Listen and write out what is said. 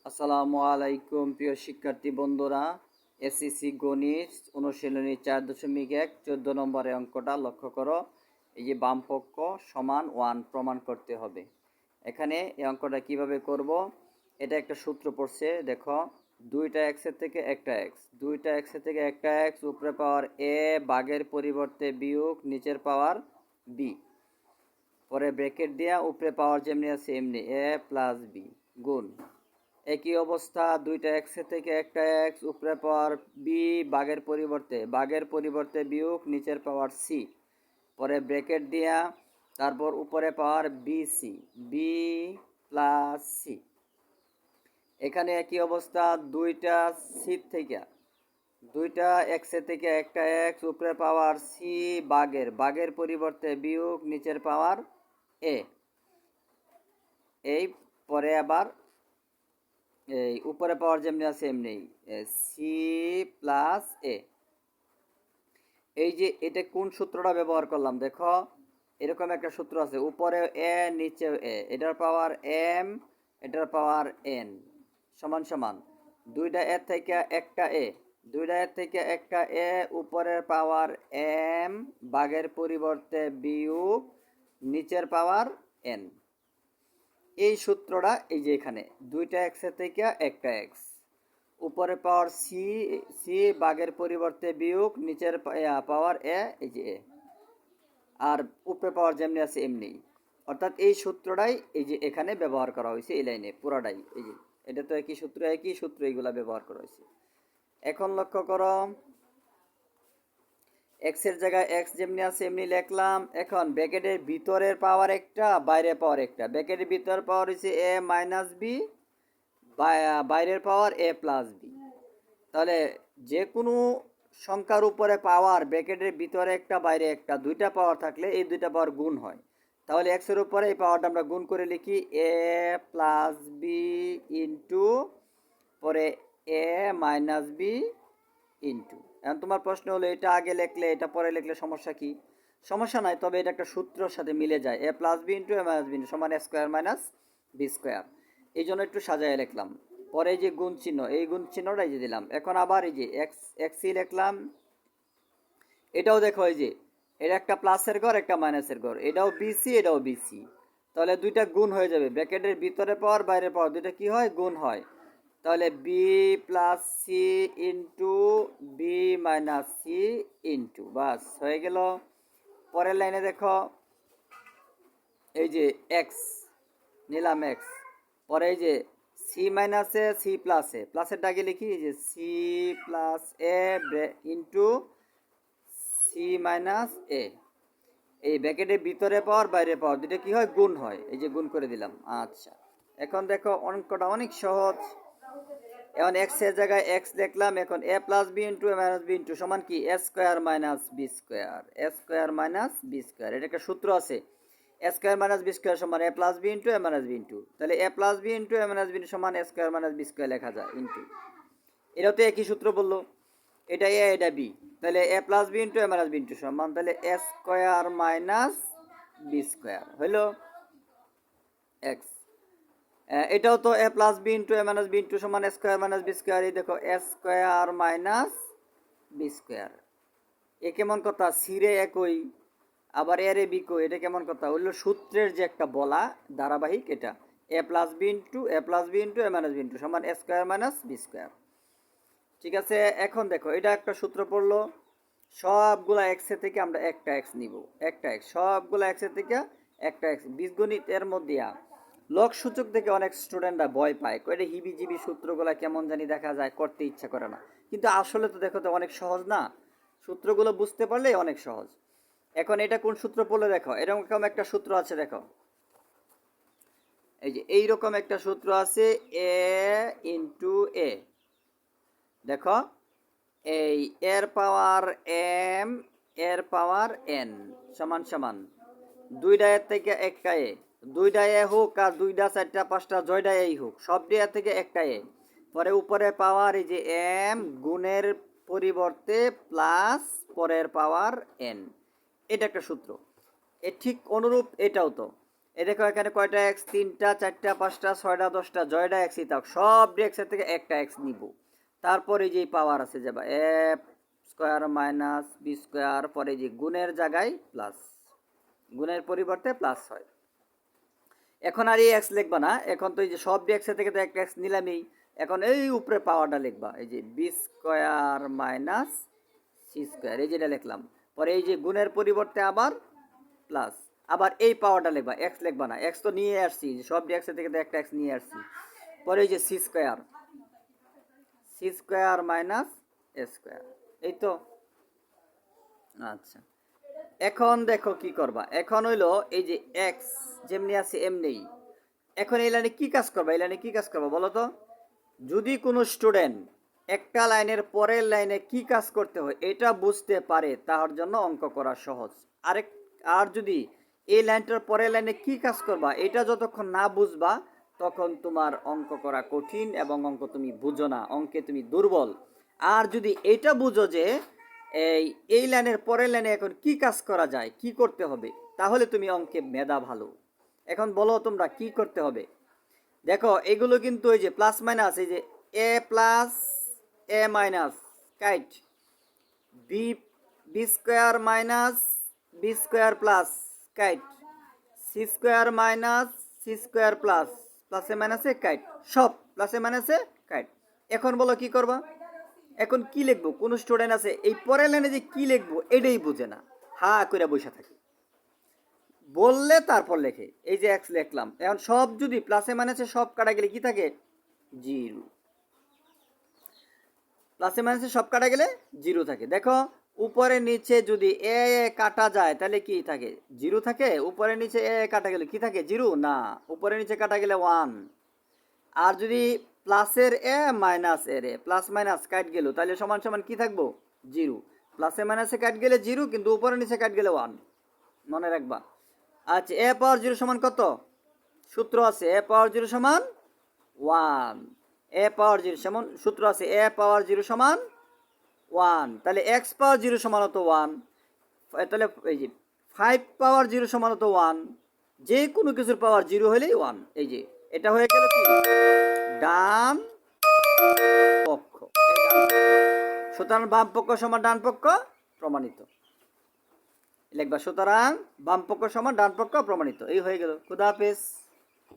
আসসালামু আলাইকুম প্রিয় শিক্ষার্থী বন্ধুরা। এসএসসি গণিত অনুশীলনী 4.1 14 নম্বরের অঙ্কটা লক্ষ্য করো। এই যে বাম পক্ষ সমান 1 প্রমাণ করতে হবে। এখানে এই অঙ্কটা কিভাবে করব, এটা একটা সূত্র পড়ছে দেখো, দুইটা এক্সের থেকে একটা এক্স, দুইটা এক্সের থেকে একটা এক্স, উপরে পাওয়ার এ ভাগের পরিবর্তে বিয়োগ নিচের পাওয়ার বি, পরে ব্র্যাকেট দিয়া উপরে পাওয়ার যেমনি আছে এমনি এ প্লাস বি গুণ। একই অবস্থা দুইটা এক্সের থেকে একটা এক্স, উপরে পাওয়ার বি বাঘের পরিবর্তে বিয়োগ নিচের পাওয়ার সি, পরে ব্র্যাকেট দিয়া তারপর উপরে পাওয়ার বি প্লাস সি। এখানে একই অবস্থা দুইটা সি থেকে দুইটা এক্সের থেকে একটা এক্স, উপরে পাওয়ার সি বাঘের পরিবর্তে বিয়োগ নিচের পাওয়ার এ, এই পরে আবার এই উপরে পাওয়ার যেমনি আছে এমনি সি প্লাস এ। এই যে এটা কোন সূত্রটা ব্যবহার করলাম দেখো, এরকম একটা সূত্র আছে, উপরে এ নিচে এ, এটার পাওয়ার এম এটার পাওয়ার এন সমান সমান দুইটা এর থেকে একটা এ, দুইটা এর থেকে একটা এ, উপরের পাওয়ার এম ভাগের পরিবর্তে বিয়োগ নিচের পাওয়ার এন। এই সূত্রটা এই যে এখানে দুইটা এক্সের থেকে একটা এক্স, উপরে পাওয়ার সি ভাগের পরিবর্তে বিয়োগ নিচের পাওয়ার এ, এই যে এ, আর উপরে পাওয়ার যেমনি আছে এমনি, অর্থাৎ এই সূত্রটাই এই যে এখানে ব্যবহার করা হয়েছে এই লাইনে পুরাটাই। এই যে এটা তো একই সূত্র এইগুলা ব্যবহার করা হয়েছে। এখন লক্ষ্য করো, এক্স এর জায়গায় এক্স যেমনি আছে এমনি লিখলাম। এখন ব্র্যাকেটের ভিতরের পাওয়ার একটা, বাইরের পাওয়ার একটা। ব্র্যাকেটের ভিতর পাওয়ার হচ্ছে এ মাইনাস বি, বাইরের পাওয়ার এ প্লাস বি। তাহলে যে কোনো সংখ্যার উপরে পাওয়ার ব্র্যাকেটের ভিতরে একটা বাইরে একটা, দুইটা পাওয়ার থাকলে এই দুইটা পাওয়ার গুণ হয়। তাহলে এক্স এর উপরে এই পাওয়ারটা আমরা গুণ করে লিখি এ প্লাস বি ইন্টু পরে এ মাইনাস বি ইন্টু। এখন তোমার প্রশ্ন হলো এটা আগে লিখলে এটা পরে লিখলে সমস্যা কি? সমস্যা নাই, তবে এটা একটা সূত্রের সাথে মিলে যায়, এ প্লাস বি ইন্টু এ মাইনাস বি সমান এ স্কোয়ার মাইনাস বি স্কোয়ার। এই জন্য একটু সাজায় লিখলাম। পরে এই যে গুণ চিহ্ন, এই গুণ চিহ্নটা এই যে দিলাম। এখন আবার এই যে এক্সই লিখলাম। এটাও দেখো এই যে এটা একটা প্লাসের ঘর একটা মাইনাসের ঘর, এটাও বিসি এটাও বিসি, তাহলে দুইটা গুণ হয়ে যাবে। ব্র্যাকেটের ভিতরে পাওয়ার বাইরের পাওয়ার দুইটা কি হয়? গুণ হয়। তাহলে B plus C into B minus C into, বাস হয়ে গেল। পরের লাইনে দেখো এই যে এক্স নিলাম এক্স, পরে এই যে সি মাইনাসে সি প্লাসে, প্লাসেরটা আগে লিখি, এই যে সি প্লাস এ ইন্টু সি মাইনাস এ। এই ব্র্যাকেটের ভিতরে পাওয়ার বাইরে পাওয়ার দুটো কি হয়? গুণ হয়। এই যে গুণ করে দিলাম। আচ্ছা, এখন দেখো অঙ্কটা অনেক সহজ। এখন এক্স এর জায়গায় এক্স দেখলাম। এখন এ প্লাস বি ইন্টু এ মাইনাস বি ইন্টু সমান কি? এ স্কোয়ার মাইনাস বি স্কোয়ার, এ স্কোয়ার মাইনাস বি স্কোয়ার। এটা একটা সূত্র আছে, এ স্কোয়ার মাইনাস বি স্কোয়ার সমান এ প্লাস বি ইন্টু এ মাইনাস বি ইন্টু। তাহলে এ প্লাস বি ইন্টু এ মাইনাস বি সমান এ স্কোয়ার মাইনাস বি স্কোয়ার লেখা যায় ইন্টু। এটাও তো একই সূত্র বললো, এটা এ এটা বি, তাহলে এ প্লাস বি ইন্টু এ মাইনাস বি ইন্টু সমান তাহলে এ স্কোয়ার মাইনাস বি স্কোয়ার হইল এক্স। এটাও তো এ প্লাস বি ইন্টু এ মাইনাস বি ইন্টু সমান স্কোয়ার মাইনাস বি স্কোয়ার। এই দেখো এ স্কোয়ার মাইনাস বি স্কোয়ার। এ কেমন কথা? সিরে একই আবার এর এ বি কই, এটা কেমন কথা? হইল সূত্রের যে একটা বলা ধারাবাহিক, এটা এ প্লাস বি ইন্টু এ প্লাস বি ইন্টু এ মাইনাস বি ইন্টু সমান এ স্কোয়ার মাইনাস বি স্কোয়ার। ঠিক আছে, এখন দেখো এটা একটা সূত্র পড়লো, সবগুলা এক্সের থেকে আমরা একটা এক্স নিব, একটা এক্স, সবগুলা এক্সের থেকে একটা এক্স। বীজগণিত এর মধ্যে লক সূচক থেকে অনেক স্টুডেন্টরা ভয় পায়, এটা হিবিজিবি সূত্রগুলা কেমন জানি দেখা যায়, করতে ইচ্ছা করে না, কিন্তু আসলে তো দেখো তো অনেক সহজ না, সূত্রগুলো বুঝতে পারলে অনেক সহজ। এখন এটা কোন সূত্র পড়লে দেখো, এরকম একটা সূত্র আছে দেখো, এই যে এইরকম একটা সূত্র আছে এ ইন্টু এ, দেখো এই এর পাওয়ার এম এর পাওয়ার এন সমান সমান দুইটা এর থেকে একটা এ, দুইটা এ হোক আর দুইটা চারটা পাঁচটা জয়টা এই হোক, সব এর থেকে একটা এ, পরে উপরে পাওয়ার এই যে এম গুণের পরিবর্তে প্লাস পরের পাওয়ার এন। এটা একটা সূত্র। এ ঠিক অনুরূপ এটাও তো, এই দেখো এখানে কয়টা এক্স, 3টা 4টা 5টা 6টা 10টা, জয়টা এক্সই থাক, সব এক্সের থেকে একটা এক্স নিব। তারপরে যে পাওয়ার আছে যাবা এ স্কোয়ার মাইনাস বি স্কোয়ার, পরে যে গুণের জায়গায় প্লাস, গুণের পরিবর্তে প্লাস হয়। এখন আর এই এক্স লিখবা না, এখন তো এই যে সব এক্সের থেকে তো একটা এক্স নিলামই। এখন এই উপরে পাওয়ারটা লিখবা, এই যে B square minus C square, এই যেটা লিখলাম। পরে এই যে গুণের পরিবর্তে আবার প্লাস, আবার এই পাওয়ারটা লিখবা, এক্স লিখবা না, এক্স তো নিয়ে আসছি, সব এক্সের থেকে তো একটা এক্স নিয়ে আসছি। পরে এই যে C square, C square minus A square, এই তো। আচ্ছা, এখন দেখো কি করবা, এখন হইলো এই যে এক্স যেমনি আছে এমনি। এখন এই লাইনে কি কাজ করবা, এই লাইনে কি কাজ করবা বলো তো? যদি কোনো স্টুডেন্ট একটা লাইনের পরের লাইনে কি কাজ করতে হয় এটা বুঝতে পারে, তার জন্য অঙ্ক করা সহজ। আর যদি এই লাইনটার পরের লাইনে কি কাজ করবা এটা যতক্ষণ না বুঝবা, তখন তোমার অঙ্ক করা কঠিন এবং অঙ্ক তুমি বুঝো না, অঙ্কে তুমি দুর্বল। আর যদি এটা বুঝো যে এই লাইনের পরের লাইনে এখন কি কাজ করা যায়, কি করতে হবে, তাহলে তুমি অঙ্কে মেধা ভালো। এখন বলো তোমরা কি করতে হবে। দেখো এগুলো কিন্তু এই যে প্লাস মাইনাস, এই যে এ প্লাস এ মাইনাস কাইট, B B square minus B square plus কাইট, C square minus C square plus, প্লাসে মাইনাসে কাইট, সব প্লাসে মাইনাসে কাইট। এখন বলো কি করবা, এখন কি লিখবো? কোন স্টুডেন্ট আছে এই পরের লাইনে যে কি লিখবো এটাই বুঝে না, হা করে বসে থাকে, বললে তারপর লেখে। এই যে এক্স লিখলাম, এখন সব যদি প্লাসে মাইনাসে সব কাটা গেলে কি থাকে? জিরো। প্লাসে মাইনাসে সব কাটা গেলে জিরো থাকে। দেখো উপরে নিচে যদি এ কাটা যায় তাহলে কি থাকে? জিরো থাকে। উপরে নিচে এ কাটা গেলে কি থাকে? জিরো না, উপরে নিচে কাটা গেলে 1। আর যদি প্লাসের এ মাইনাস এর এ, প্লাস মাইনাস কাট গেল, তাহলে সমান সমান কি থাকবো? জিরো। প্লাসে মাইনাসে কাট গেলে জিরো, কিন্তু উপরে নিচে কাট গেলে 1, মনে রাখবা। আচ্ছা, এ পাওয়ার জিরো সমান কত? সূত্র আছে এ পাওয়ার জিরো সমান 1। এ পাওয়ার জিরো সমান সূত্র আছে এ পাওয়ার জিরো সমান 1, তাহলে এক্স পাওয়ার জিরো সমান হতো 1। তাহলে এই যে 5 পাওয়ার জিরো সমান হতো 1, যে কোনো কিছুর পাওয়ার জিরো হলেই 1। এই যে এটা হয়ে গেল কি? ডান পক্ষ। সুতরাং বাম পক্ষ সমান ডান পক্ষ প্রমাণিত। লিখবা সুতরাং বাম পক্ষ সমান ডান পক্ষ প্রমাণিত। এই হয়ে গেল। খুদা হাফেজ।